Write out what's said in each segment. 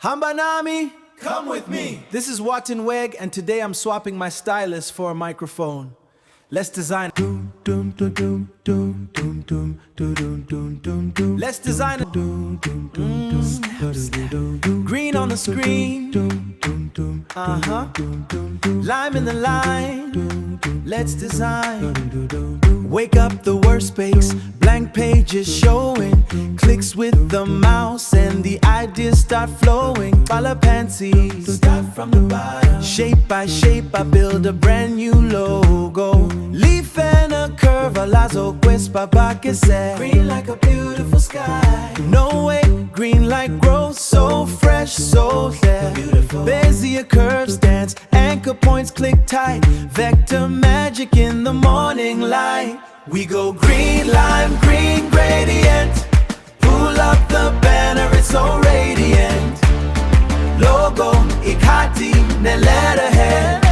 Hambanami, come with me. This is Warten Weg, and today I'm swapping my stylus for a microphone. Let's design. Let's design. Green on the screen. Lime in the line. Let's design. Wake up, the workspace, blank pages showing. Clicks with the mouse and the ideas start flowing. Follow pansies, start from the bottom. Shape by shape, I build a brand new logo. Leaf and a curve, a lazo quest, que se. Green like a beautiful sky. No way, green like growth, so fresh, so clear. Beautiful. Bezier curves dance, anchor points click tight. Vector magic in the morning light. We go green, lime, green gradient. Pull up the banner, it's so radiant. Logo, ikhadi, ne-letterhead.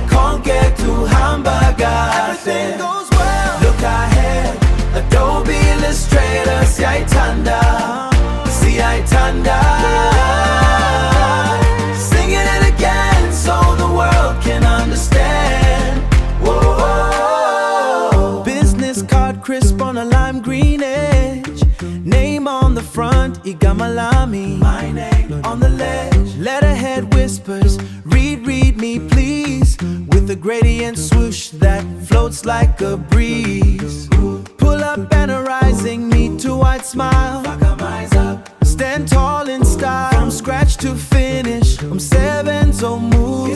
Konke, kuhamba, everything goes well. Look ahead, Adobe Illustrator, siyaithanda. Singing it again so the world can understand. Whoa. Business card crisp on a lime green edge. Name on the front, Igamalami. My name on the ledge. Letterhead whispers, read me please. With a gradient swoosh that floats like a breeze. Pull up banner rising, meet to white smile. Stand tall in style, from scratch to finish. Seven so move.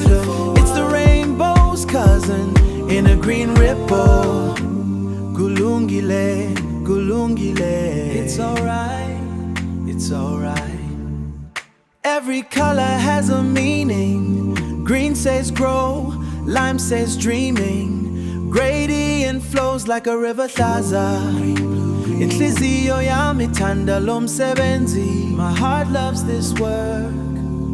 It's the rainbow's cousin in a green ripple. Gulungile, gulungile. It's alright, it's alright. Every color has a meaning. Green says grow, lime says dreaming. Gradient flows like a river Thaza. Inhliziyo yami ithanda lo msebenzi. My heart loves this work.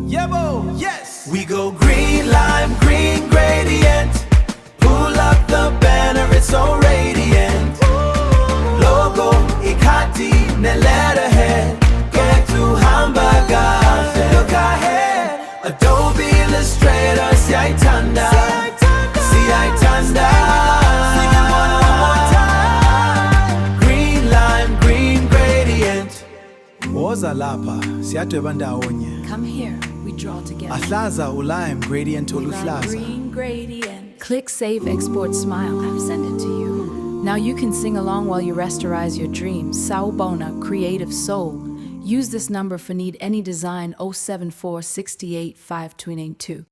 Yebo, yes! We go green, lime, green gradient. Pull up the banner, it's so radiant. Logo, ikhadi, ne-letterhead. Get to hamburger. Look ahead, Adobe Illustrator, siyaithanda. Sing it one more time. Green lime, green gradient. Woza lapha, siyadweba ndawonye. Come here, we draw together. Ahlaza ulime gradient oluhlaza. Green gradient. Click Save Export Smile. I've sent it to you. Now you can sing along while you rasterize your dreams. Sawubona, Creative Soul. Use this number for need any design 074 68 522.